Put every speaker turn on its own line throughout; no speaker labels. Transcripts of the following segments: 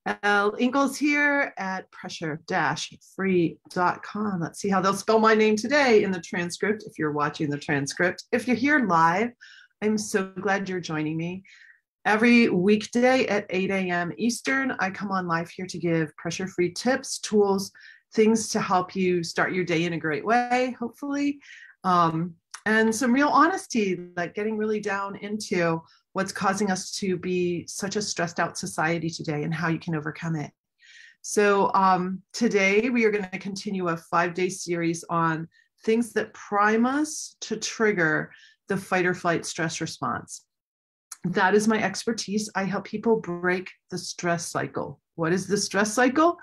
Elle Ingalls here at pressure-free.com. Let's see how they'll spell my name today in the transcript if you're watching the transcript. If you're here live, I'm so glad you're joining me. Every weekday at 8 a.m. Eastern, I come on live here to give pressure-free tips, tools, things to help you start your day in a great way, hopefully. And some real honesty, like getting really down into what's causing us to be such a stressed out society today and how you can overcome it. So today we are going to continue a 5-day series on things that prime us to trigger the fight or flight stress response. That is my expertise. I help people break the stress cycle. What is the stress cycle?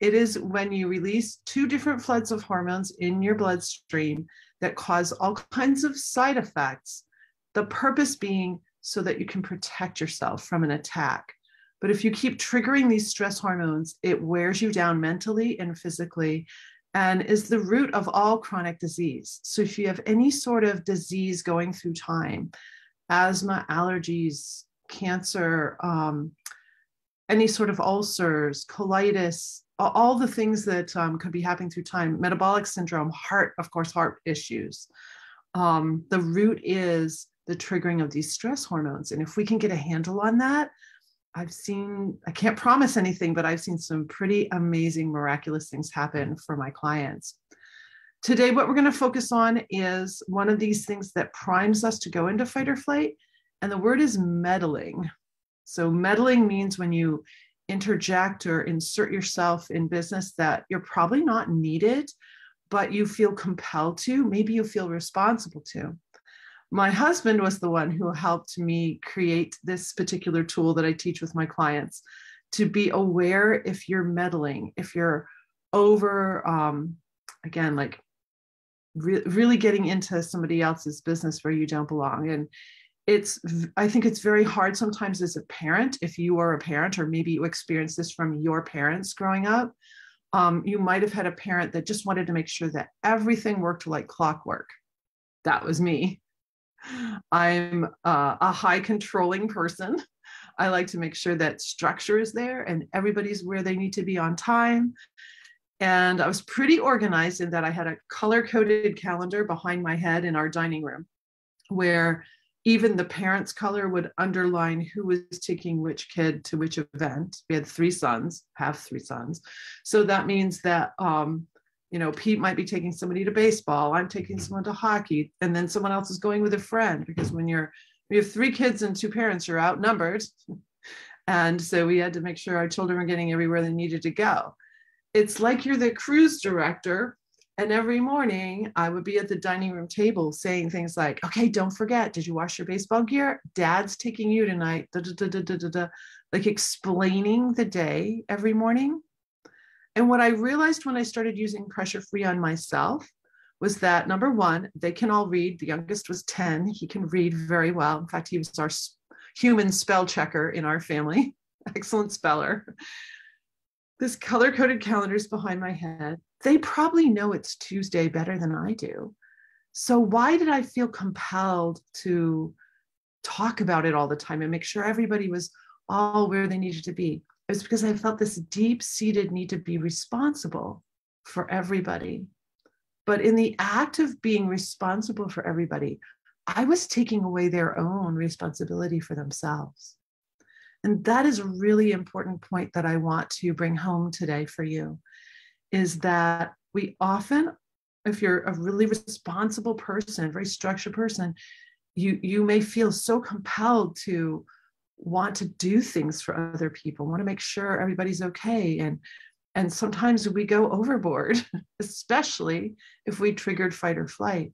It is when you release 2 different floods of hormones in your bloodstream that cause all kinds of side effects. The purpose being so that you can protect yourself from an attack. But if you keep triggering these stress hormones, it wears you down mentally and physically and is the root of all chronic disease. So if you have any sort of disease going through time, asthma, allergies, cancer, any sort of ulcers, colitis, all the things that could be happening through time, metabolic syndrome, heart, of course, heart issues. The root is the triggering of these stress hormones. And if we can get a handle on that, I can't promise anything, but I've seen some pretty amazing, miraculous things happen for my clients. Today, what we're going to focus on is one of these things that primes us to go into fight or flight. And the word is meddling. So meddling means when you interject or insert yourself in business that you're probably not needed, but you feel compelled to, maybe you feel responsible to. My husband was the one who helped me create this particular tool that I teach with my clients to be aware if you're meddling, if you're over, again, like really getting into somebody else's business where you don't belong. And I think it's very hard sometimes as a parent, if you are a parent, or maybe you experienced this from your parents growing up, you might have had a parent that just wanted to make sure that everything worked like clockwork. That was me. I'm a high controlling person. I like to make sure that structure is there and everybody's where they need to be on time. And I was pretty organized in that I had a color-coded calendar behind my head in our dining room, where even the parents' color would underline who was taking which kid to which event. We had 3 sons, have 3 sons. So that means that Pete might be taking somebody to baseball, I'm taking someone to hockey, and then someone else is going with a friend, because when you have 3 kids and 2 parents, you're outnumbered. And so we had to make sure our children were getting everywhere they needed to go. It's like you're the cruise director, and every morning I would be at the dining room table saying things like, okay, don't forget, did you wash your baseball gear? Dad's taking you tonight, da, da, da, da, da, da, da. Like explaining the day every morning. And what I realized when I started using Pressure Free on myself was that, number one, they can all read. The youngest was 10. He can read very well. In fact, he was our human spell checker in our family. Excellent speller. This color-coded calendar is behind my head. They probably know it's Tuesday better than I do. So why did I feel compelled to talk about it all the time and make sure everybody was all where they needed to be? It's because I felt this deep-seated need to be responsible for everybody. But in the act of being responsible for everybody, I was taking away their own responsibility for themselves. And that is a really important point that I want to bring home today for you, is that we often, if you're a really responsible person, a very structured person, you may feel so compelled to want to do things for other people, want to make sure everybody's okay. And sometimes we go overboard, especially if we triggered fight or flight.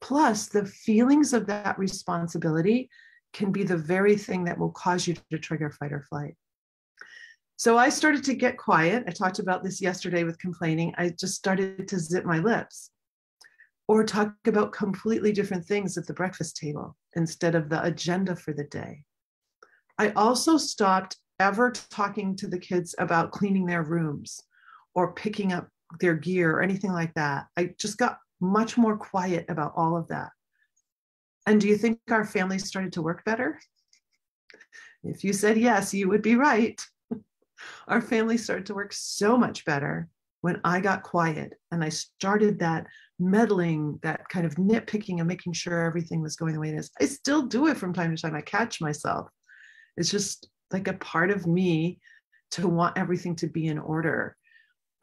Plus, the feelings of that responsibility can be the very thing that will cause you to trigger fight or flight. So I started to get quiet. I talked about this yesterday with complaining. I just started to zip my lips or talk about completely different things at the breakfast table instead of the agenda for the day. I also stopped ever talking to the kids about cleaning their rooms or picking up their gear or anything like that. I just got much more quiet about all of that. And do you think our family started to work better? If you said yes, you would be right. Our family started to work so much better when I got quiet and I started that meddling, that kind of nitpicking and making sure everything was going the way it is. I still do it from time to time. I catch myself. It's just like a part of me to want everything to be in order.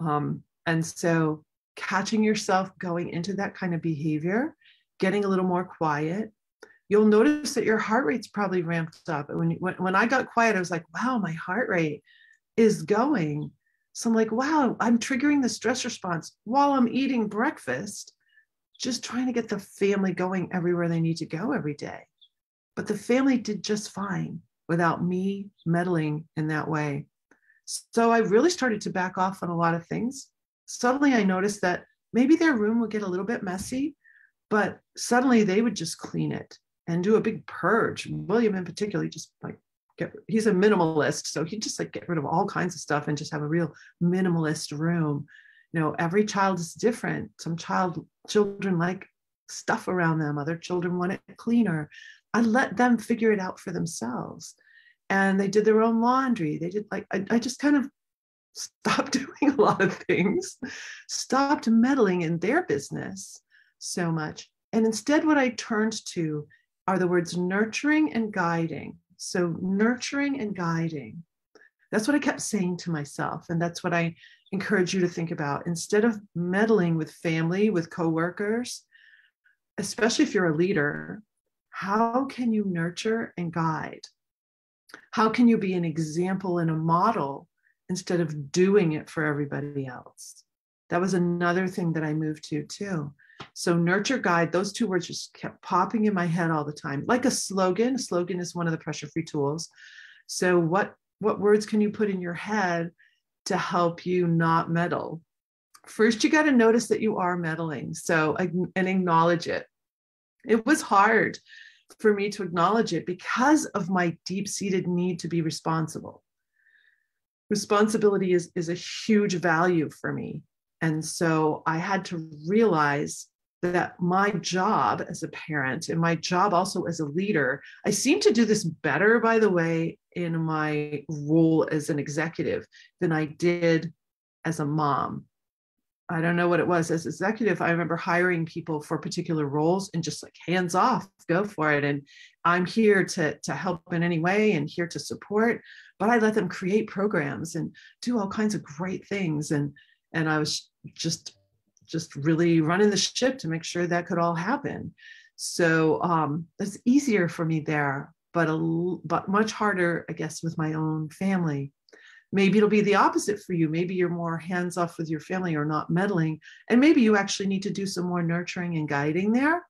And so catching yourself going into that kind of behavior, getting a little more quiet, you'll notice that your heart rate's probably ramped up. And when I got quiet, I was like, wow, my heart rate is going. So I'm like, wow, I'm triggering the stress response while I'm eating breakfast, just trying to get the family going everywhere they need to go every day. But the family did just fine without me meddling in that way. So I really started to back off on a lot of things. Suddenly I noticed that maybe their room would get a little bit messy, but suddenly they would just clean it and do a big purge. William in particular, just like he's a minimalist. So he'd just like get rid of all kinds of stuff and just have a real minimalist room. You know, every child is different. Some children like stuff around them. Other children want it cleaner. I let them figure it out for themselves. And they did their own laundry. They did like, I just kind of stopped doing a lot of things, stopped meddling in their business so much. And instead, what I turned to are the words nurturing and guiding. So nurturing and guiding. That's what I kept saying to myself. And that's what I encourage you to think about. Instead of meddling with family, with coworkers, especially if you're a leader, how can you nurture and guide? How can you be an example and a model instead of doing it for everybody else? That was another thing that I moved to too. So nurture, guide, those two words just kept popping in my head all the time. Like a slogan. A slogan is one of the pressure-free tools. So what words can you put in your head to help you not meddle? First, you got to notice that you are meddling. So, and acknowledge it. It was hard for me to acknowledge it because of my deep-seated need to be responsible. Responsibility is a huge value for me. And so I had to realize that my job as a parent and my job also as a leader, I seem to do this better, by the way, in my role as an executive than I did as a mom. I don't know what it was. As executive, I remember hiring people for particular roles and just like hands off, go for it. And I'm here to help in any way and here to support, but I let them create programs and do all kinds of great things. And I was just really running the ship to make sure that could all happen. So it's easier for me there, but much harder, I guess, with my own family. Maybe it'll be the opposite for you. Maybe you're more hands off with your family or not meddling. And maybe you actually need to do some more nurturing and guiding there,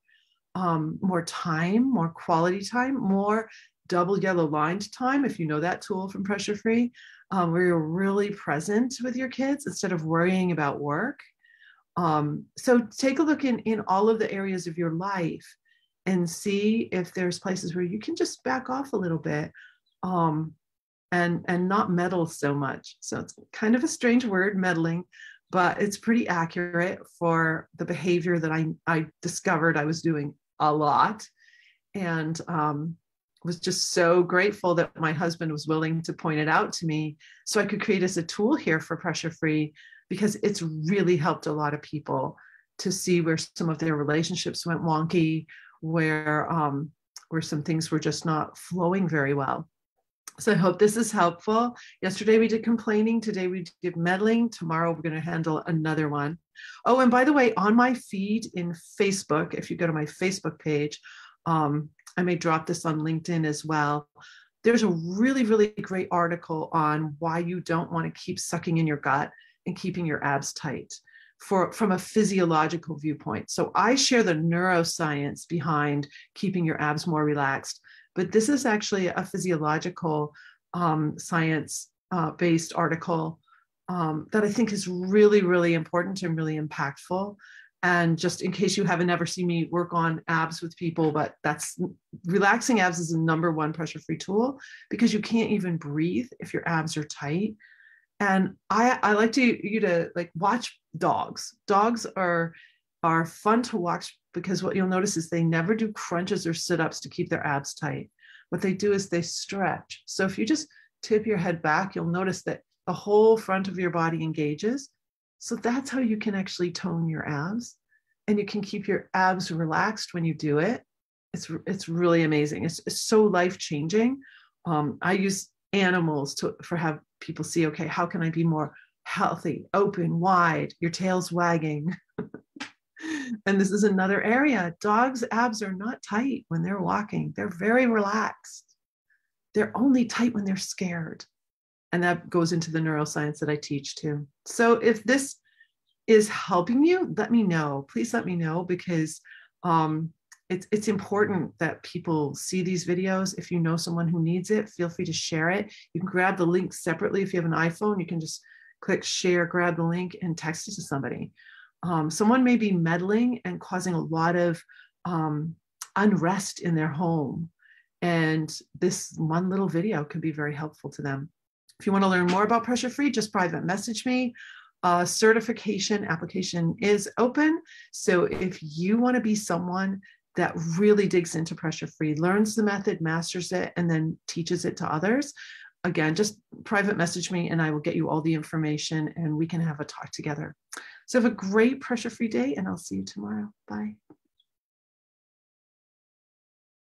more time, more quality time, more double yellow lined time, if you know that tool from Pressure Free, where you're really present with your kids instead of worrying about work. So take a look in all of the areas of your life and see if there's places where you can just back off a little bit. And not meddle so much. So it's kind of a strange word, meddling, but it's pretty accurate for the behavior that I discovered I was doing a lot. And was just so grateful that my husband was willing to point it out to me so I could create as a tool here for Pressure Free, because it's really helped a lot of people to see where some of their relationships went wonky, where some things were just not flowing very well. So I hope this is helpful. Yesterday we did complaining. Today we did meddling. Tomorrow we're going to handle another one. Oh, and by the way, on my feed in Facebook, if you go to my Facebook page, I may drop this on LinkedIn as well. There's a really, really great article on why you don't want to keep sucking in your gut and keeping your abs tight from a physiological viewpoint. So I share the neuroscience behind keeping your abs more relaxed. But this is actually a physiological science-based article that I think is really, really important and really impactful. And just in case you haven't ever seen me work on abs with people, but relaxing abs is the #1 pressure-free tool, because you can't even breathe if your abs are tight. And I like you to like watch dogs. Dogs are fun to watch, because what you'll notice is they never do crunches or sit-ups to keep their abs tight. What they do is they stretch. So if you just tip your head back, you'll notice that the whole front of your body engages. So that's how you can actually tone your abs, and you can keep your abs relaxed when you do it. It's really amazing. It's so life-changing. I use animals for have people see, okay, how can I be more healthy, open, wide, your tail's wagging. And this is another area. Dogs' abs are not tight when they're walking. They're very relaxed. They're only tight when they're scared. And that goes into the neuroscience that I teach too. So if this is helping you, let me know. Please let me know, because it's important that people see these videos. If you know someone who needs it, feel free to share it. You can grab the link separately. If you have an iPhone, you can just click share, grab the link, and text it to somebody. Someone may be meddling and causing a lot of unrest in their home. And this one little video could be very helpful to them. If you want to learn more about Pressure Free, just private message me. Certification application is open. So if you want to be someone that really digs into Pressure Free, learns the method, masters it, and then teaches it to others, again, just private message me and I will get you all the information and we can have a talk together. So have a great Pressure Free day, and I'll see you tomorrow. Bye.